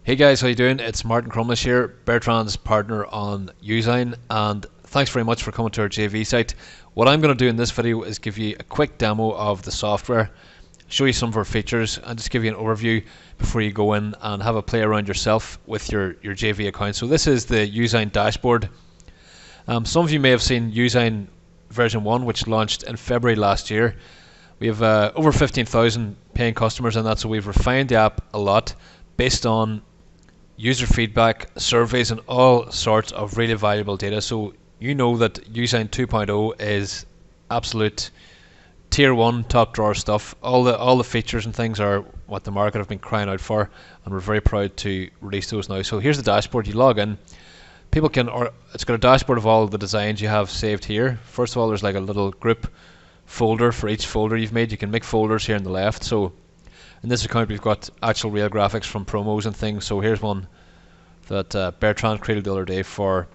Hey guys, how you doing? It's Martin Crumlish here, Bertrand's partner on Youzign, and thanks very much for coming to our JV site. What I'm going to do in this video is give you a quick demo of the software, show you some of our features, and just give you an overview before you go in and have a play around yourself with your JV account. So this is the Youzign dashboard. Some of you may have seen Youzign version 1, which launched in February last year. We have over 15,000 paying customers in that, so we've refined the app a lot based on user feedback, surveys, and all sorts of really valuable data. So you know that Youzign 2.0 is absolute tier 1 top drawer stuff. All the features and things are what the market have been crying out for, and we're very proud to release those now. So here's the dashboard. You log in. People can, or it's got a dashboard of all the designs you have saved here. First of all, there's like a little group folder for each folder you've made. You can make folders here on the left. So in this account we've got actual real graphics from promos and things. So here's one that Bertrand created the other day for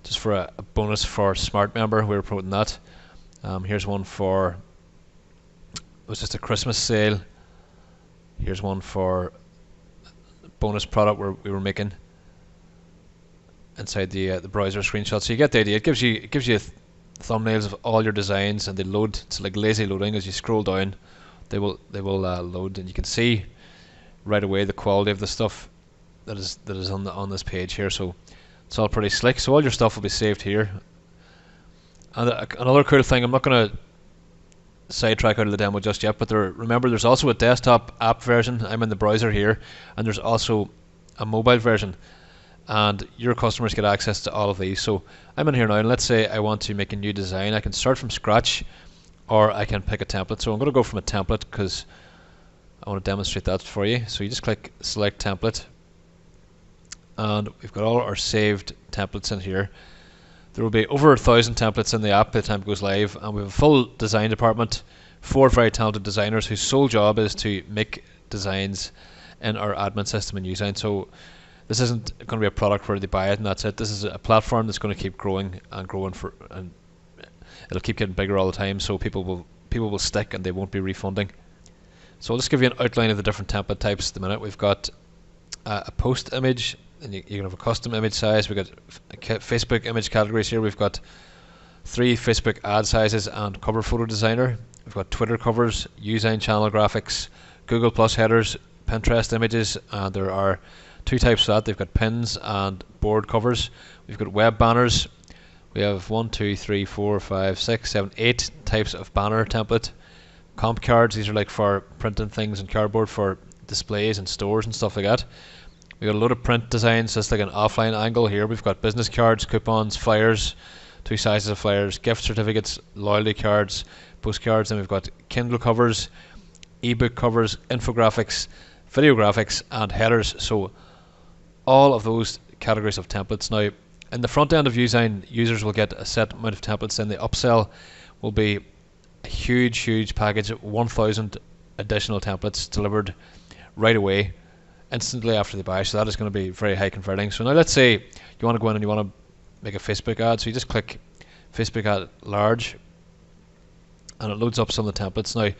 just for a bonus for Smart member. We were promoting that. Here's one for, it was just a Christmas sale. Here's one for bonus product we were making inside the browser screenshot. So you get the idea. It gives you thumbnails of all your designs, and they load. It's like lazy loading. As you scroll down, they will load, and you can see right away the quality of the stuff that is on this page here. So it's all pretty slick. So all your stuff will be saved here. And another cool thing, I'm not going to sidetrack out of the demo just yet, but remember there's also a desktop app version. I'm in the browser here, and there's also a mobile version, and your customers get access to all of these. So I'm in here now, and let's say I want to make a new design. I can start from scratch, or I can pick a template. So I'm going to go from a template because I want to demonstrate that for you. So you just click select template, and we've got all our saved templates in here. There will be over 1,000 templates in the app by the time it goes live, and we have a full design department, 4 very talented designers whose sole job is to make designs in our admin system in Youzign. So this isn't going to be a product where they buy it and that's it. This is a platform that's going to keep growing and growing and it'll keep getting bigger all the time. So people will stick and they won't be refunding. So I'll just give you an outline of the different template types at the minute. We've got a post image, and you can have a custom image size. We've got Facebook image categories here. We've got 3 Facebook ad sizes and cover photo designer. We've got Twitter covers, Youzign channel graphics, Google Plus headers, Pinterest images, and there are 2 types of that. They've got pins and board covers. We've got web banners. We have 1, 2, 3, 4, 5, 6, 7, 8 types of banner template. Comp cards, these are like for printing things and cardboard for displays and stores and stuff like that. We've got a load of print designs, just like an offline angle here. We've got business cards, coupons, flyers, 2 sizes of flyers, gift certificates, loyalty cards, postcards, and we've got Kindle covers, ebook covers, infographics, video graphics, and headers. So all of those categories of templates. Now, in the front end of Youzign, users will get a set amount of templates, and the upsell will be a huge package of 1,000 additional templates delivered right away, instantly after they buy. So that is going to be very high converting. So now let's say you want to go in and you want to make a Facebook ad. So you just click Facebook ad large, and it loads up some of the templates. Now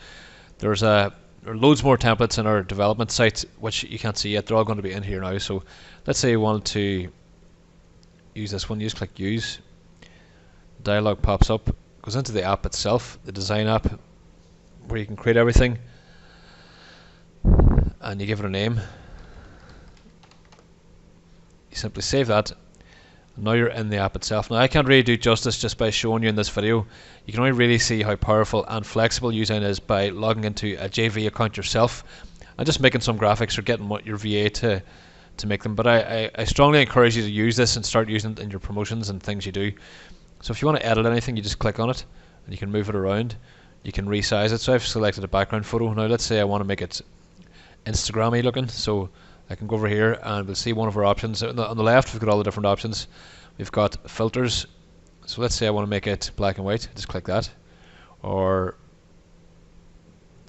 there are loads more templates in our development site which you can't see yet. They're all going to be in here now. So let's say you want to use this one. You just click use. Dialog pops up, goes into the app itself, the design app, where you can create everything, and you give it a name. You simply save that, and now you're in the app itself. Now I can't really do justice just by showing you in this video. You can only really see how powerful and flexible Youzign is by logging into a JV account yourself and just making some graphics or getting your VA to make them. But I strongly encourage you to use this and start using it in your promotions and things you do. So if you want to edit anything, you just click on it and you can move it around. You can resize it. So I've selected a background photo. Now let's say I want to make it Instagram-y looking, so I can go over here and we'll see one of our options. On the left we've got all the different options. We've got filters. So let's say I want to make it black and white. Just click that. Or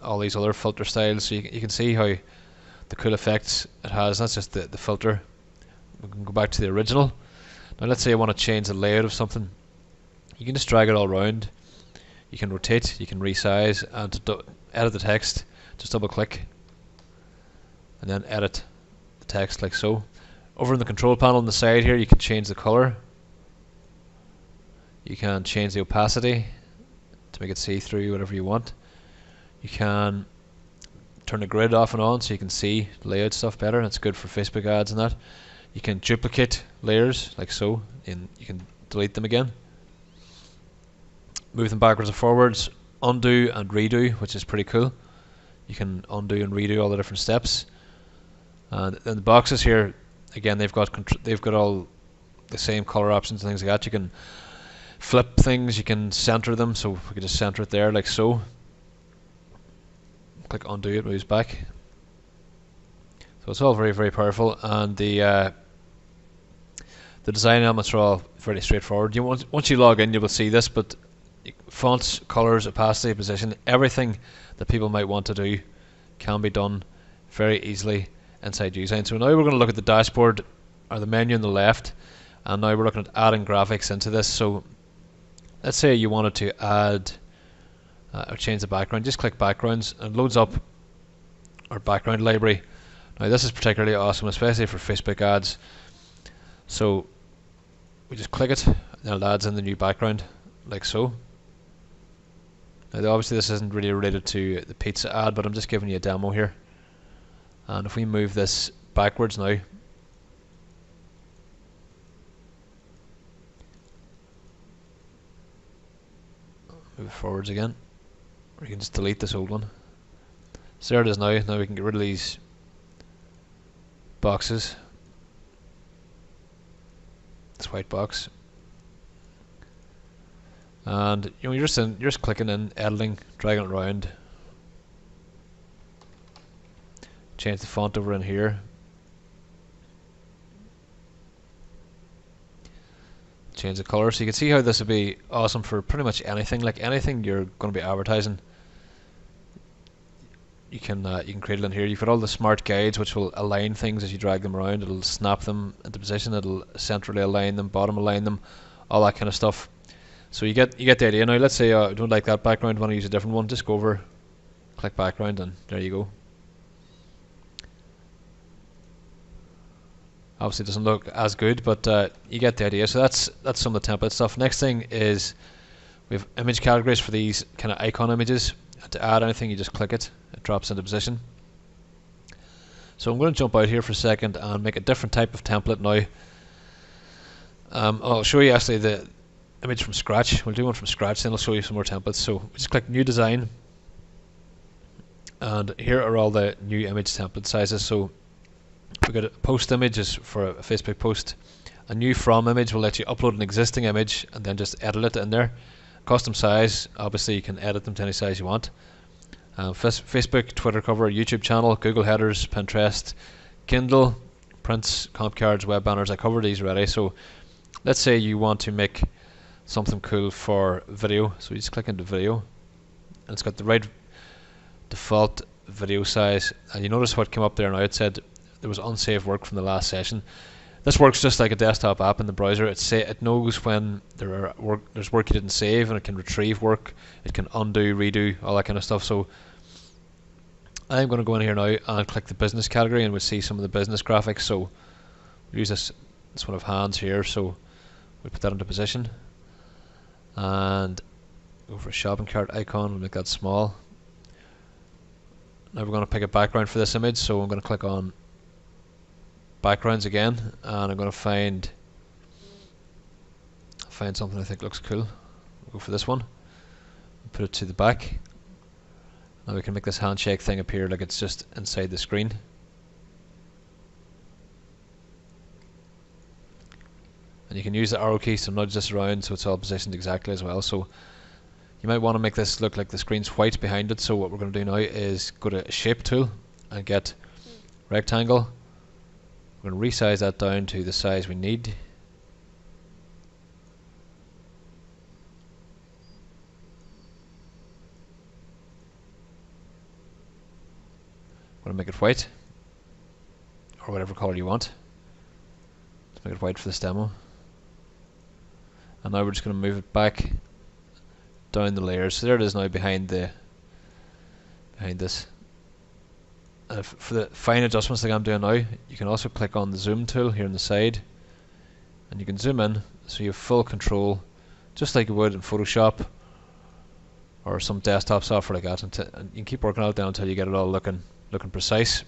all these other filter styles. So you can see how the cool effects it has. That's just the filter. We can go back to the original. Now let's say I want to change the layout of something. You can just drag it all around. You can rotate, you can resize, and to edit the text, just double click and then edit text like so. Over in the control panel on the side here, you can change the color. You can change the opacity to make it see through, whatever you want. You can turn the grid off and on so you can see layout stuff better. That's good for Facebook ads and that. You can duplicate layers like so, and you can delete them again. Move them backwards and forwards, undo and redo, which is pretty cool. You can undo and redo all the different steps. And then the boxes here, again, they've got all the same color options and things like that. You can flip things, you can center them, so we can just center it there like so. Click undo, it moves back. So it's all very, very powerful, and the design elements are all very straightforward. Once you log in, you will see this, but fonts, colors, opacity, position, everything that people might want to do can be done very easily inside Youzign. So now we're going to look at the dashboard, or the menu on the left, and now we're looking at adding graphics into this. So let's say you wanted to add or change the background. Just click backgrounds and it loads up our background library. Now this is particularly awesome, especially for Facebook ads. So we just click it and it adds in the new background like so. Now obviously this isn't really related to the pizza ad, but I'm just giving you a demo here. And if we move this backwards now, move it forwards again, or you can just delete this old one. So there it is now. Now we can get rid of these boxes, this white box, and you're just clicking in, editing, dragging it around. Change the font over in here. Change the color, so you can see how this would be awesome for pretty much anything. Like anything you're going to be advertising, you can create it in here. You've got all the smart guides which will align things as you drag them around. It'll snap them into position. It'll centrally align them, bottom align them, all that kind of stuff. So you get the idea. Now let's say I don't like that background, want to use a different one. Just go over, click background, and there you go. Obviously it doesn't look as good, but you get the idea. So that's some of the template stuff. Next thing is we have image categories for these kind of icon images. And to add anything, you just click it. It drops into position. So I'm going to jump out here for a second and make a different type of template now. I'll show you actually the image from scratch. We'll do one from scratch, then I'll show you some more templates. So just click New Design, and here are all the new image template sizes. So we've got a post image is for a Facebook post. A new from image will let you upload an existing image and then just edit it in there. Custom size, obviously you can edit them to any size you want. Facebook, Twitter cover, YouTube channel, Google headers, Pinterest, Kindle, prints, comp cards, web banners. I covered these already. So let's say you want to make something cool for video. So you just click into video, and it's got the right default video size. And you notice what came up there now. It said there was unsaved work from the last session. This works just like a desktop app in the browser. It knows when there's work you didn't save, and it can retrieve work. It can undo, redo, all that kind of stuff. So I'm going to go in here now and click the business category, and we'll see some of the business graphics. So we'll use this one of hands here. So we'll put that into position and go for a shopping cart icon. We'll make that small. Now we're going to pick a background for this image. So I'm going to click on backgrounds again, and I'm going to find something I think looks cool. We'll go for this one, put it to the back. Now we can make this handshake thing appear like it's just inside the screen. And you can use the arrow keys to nudge this around so it's all positioned exactly as well. So you might want to make this look like the screen's white behind it. So what we're going to do now is go to shape tool and get rectangle. We're going to resize that down to the size we need. We're going to make it white, or whatever color you want. Let's make it white for this demo. And now we're just going to move it back down the layers. So there it is now behind this. for the fine adjustments like I'm doing now, you can also click on the zoom tool here on the side, and you can zoom in so you have full control, just like you would in Photoshop or some desktop software like that, and you can keep working on it down until you get it all looking precise.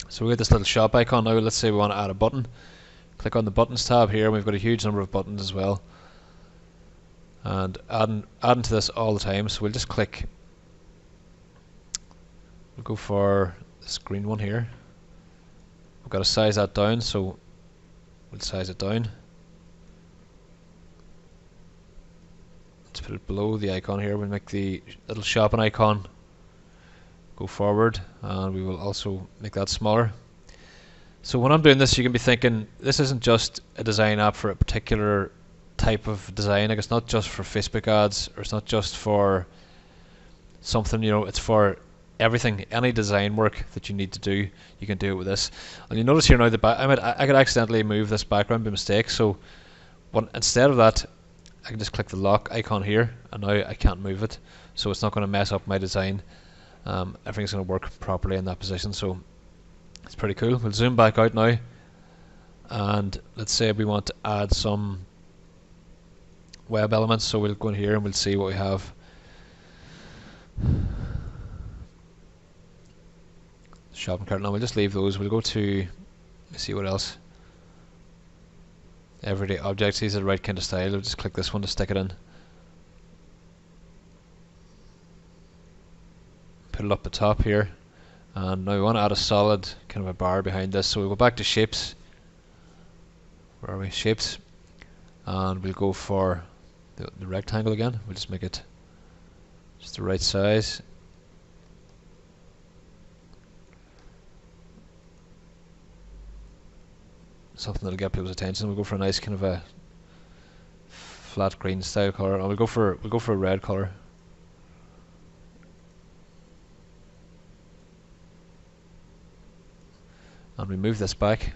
So we got this little shop icon now. Let's say we want to add a button. Click on the buttons tab here, and we've got a huge number of buttons as well, and adding to this all the time. So we'll just click. We'll go for this green one here. We've got to size that down, so we'll size it down. Let's put it below the icon here. We'll make the little shopping icon go forward, and we will also make that smaller. So when I'm doing this, you can be thinking, this isn't just a design app for a particular type of design. Like, it's not just for Facebook ads, or it's not just for something, it's for everything. Any design work that you need to do, you can do it with this. And you notice here now that I could accidentally move this background by mistake, so instead of that, I can just click the lock icon here, and now I can't move it, so it's not going to mess up my design. Everything's going to work properly in that position, so it's pretty cool. We'll zoom back out now, and let's say we want to add some web elements, so we'll go in here and we'll see what we have. Shopping cart. Now we'll just leave those. We'll go to, let's see what else. Everyday objects. These are the right kind of style. We'll just click this one to stick it in. Put it up the top here, and now we want to add a solid kind of a bar behind this, so we'll go back to shapes. Where are we? Shapes, and we'll go for the rectangle again. We'll just make it just the right size. Something that'll get people's attention. We'll go for a nice kind of a flat green style color, and we'll go for a red color. And we move this back.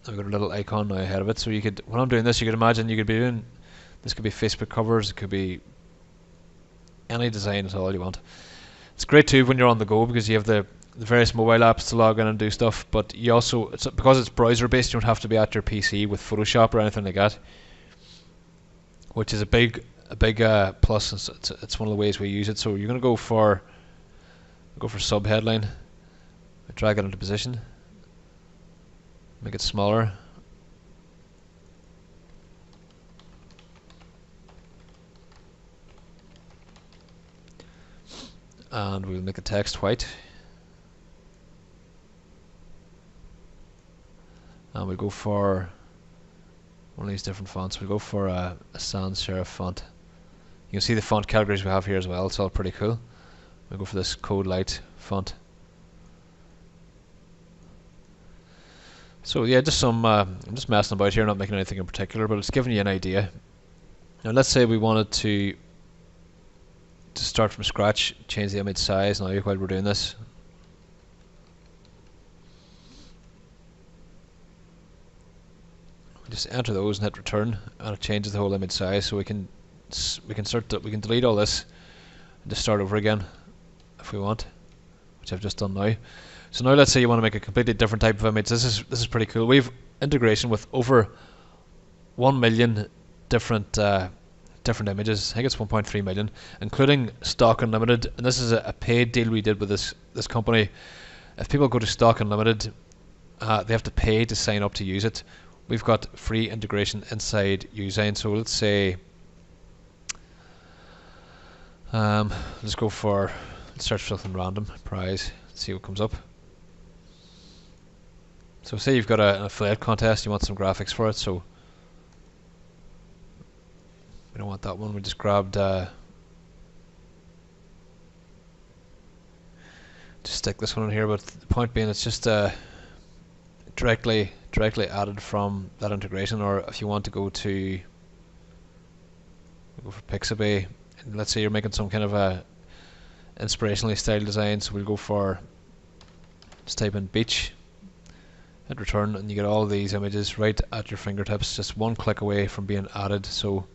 I've got a little icon now ahead of it, so you could, when I'm doing this, you could imagine you could be doing, this could be Facebook covers, it could be any design at all you want. It's great too when you're on the go, because you have the various mobile apps to log in and do stuff, but you also, because it's browser based, you don't have to be at your PC with Photoshop or anything like that, which is a big plus. It's one of the ways we use it. So you're going to go for sub headline, drag it into position, make it smaller, and we'll make the text white, and we'll go for one of these different fonts. We'll go for a sans serif font. You can see the font categories we have here as well. It's all pretty cool. We'll go for this Code Light font. So yeah, just some I'm just messing about here, not making anything in particular, but it's giving you an idea. Now let's say we wanted to start from scratch, change the image size now while we're doing this. Just enter those and hit return, and it changes the whole image size. So we can delete all this and just start over again if we want, which I've just done now. So now let's say you want to make a completely different type of image. This is pretty cool. We've integration with over 1 million different images. I think it's 1.3 million, including Stock Unlimited. And this is a paid deal we did with this company. If people go to Stock Unlimited, they have to pay to sign up to use it. We've got free integration inside Youzign. So let's say, let's search for something random, prize, see what comes up. So say you've got an affiliate contest, you want some graphics for it, so we don't want that one. We just grabbed, just stick this one in here, but the point being it's just directly added from that integration. Or if you want to go for Pixabay, and let's say you're making some kind of a inspirationally styled design, so we'll go for, just type in beach, hit return, and you get all these images right at your fingertips, just one click away from being added. So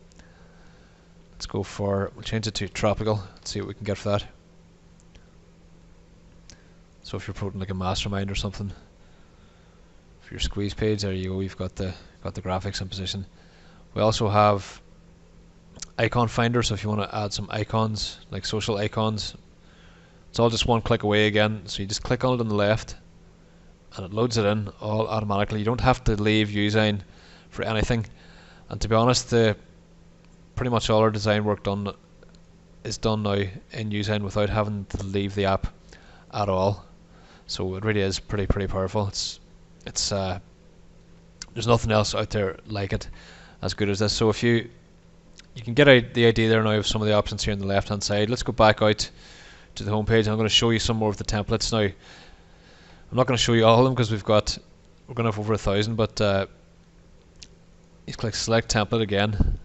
let's go for, we'll change it to tropical, let's see what we can get for that. So if you're promoting like a mastermind or something, for your squeeze page, there you go. You've got the graphics in position. We also have icon finder, so if you want to add some icons, like social icons, it's all just one click away again. So you just click on it on the left, and it loads it in all automatically. You don't have to leave Youzign for anything. And to be honest, pretty much all our design work is done now in Youzign without having to leave the app at all. So it really is pretty powerful. It's there's nothing else out there like it as good as this. So if you can get the idea there now of some of the options here on the left hand side. Let's go back out to the home page. I'm going to show you some more of the templates now. I'm not going to show you all of them because we're going to have over 1,000, but you click select template again,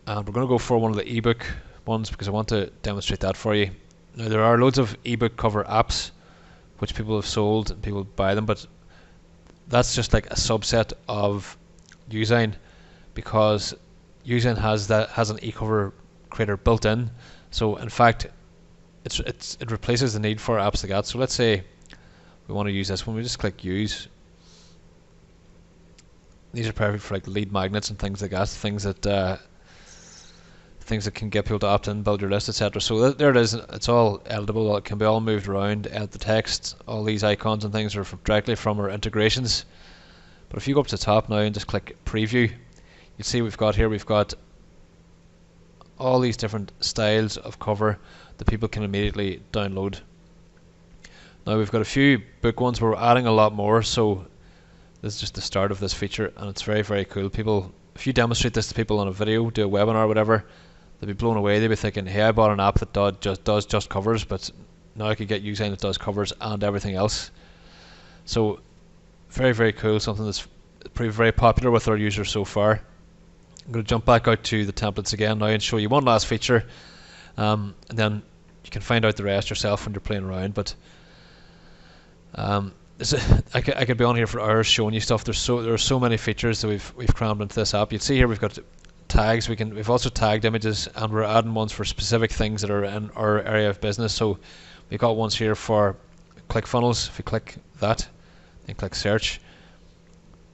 and we're going to go for one of the ebook ones because I want to demonstrate that for you. Now there are loads of ebook cover apps which people have sold and people buy them, but that's just like a subset of Youzign, because Youzign has an e-cover creator built in. So in fact, it replaces the need for apps like that. So let's say we want to use this one. We just click use. These are perfect for like lead magnets and things like that. Things that can get people to opt in, build your list, etc. So there it is. It's all editable. It can be all moved around. Edit the text. All these icons and things are directly from our integrations. But if you go up to the top now and just click preview, you see we've got all these different styles of cover that people can immediately download. Now we've got a few book ones, but we're adding a lot more, so this is just the start of this feature, and it's very cool. People, if you demonstrate this to people on a video, do a webinar or whatever, they'll be blown away. They'll be thinking, hey, I bought an app that does just covers, but now I could get Youzign that does covers and everything else. So very cool, something that's proved very popular with our users so far. I'm going to jump back out to the templates again now and show you one last feature, and then you can find out the rest yourself when you're playing around. But I could be on here for hours showing you stuff. There are so many features that we've crammed into this app. You'd see here we've got tags. We've also tagged images, and we're adding ones for specific things that are in our area of business. So we've got ones here for ClickFunnels. If you click that and click search,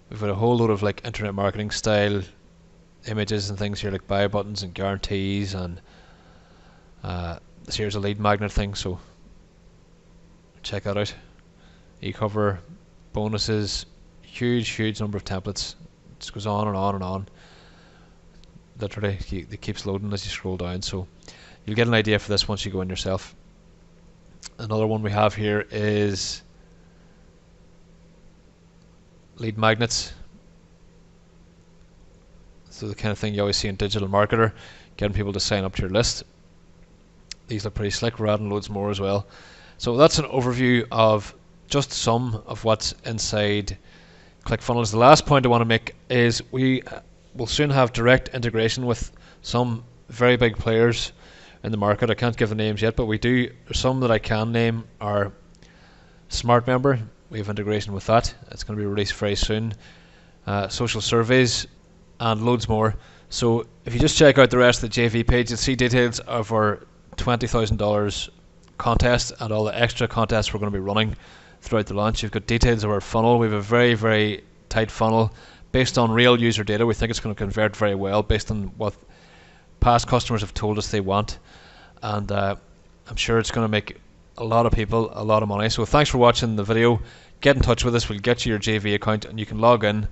we've got a whole load of like internet marketing style images and things here, like buy buttons and guarantees, and here's a lead magnet thing, so check that out. E-cover, bonuses, huge number of templates. It just goes on and on and on. Literally, it keeps loading as you scroll down, so you'll get an idea for this once you go in yourself. Another one we have here is lead magnets. So the kind of thing you always see in digital marketer, getting people to sign up to your list. These look pretty slick. We're adding loads more as well. So that's an overview of just some of what's inside ClickFunnels. The last point I want to make is we will soon have direct integration with some very big players in the market. I can't give the names yet, but we do. Some that I can name are Smart Member. We have integration with that. It's going to be released very soon. Social surveys, and loads more. So if you just check out the rest of the JV page, you'll see details of our $20,000 contest and all the extra contests we're going to be running throughout the launch. You've got details of our funnel. We have a very tight funnel based on real user data. We think it's going to convert very well based on what past customers have told us they want, and I'm sure it's going to make a lot of people a lot of money. So thanks for watching the video. Get in touch with us. We'll get you your JV account and you can log in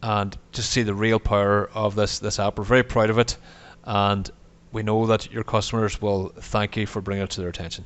and just see the real power of this app. We're very proud of it, and we know that your customers will thank you for bringing it to their attention.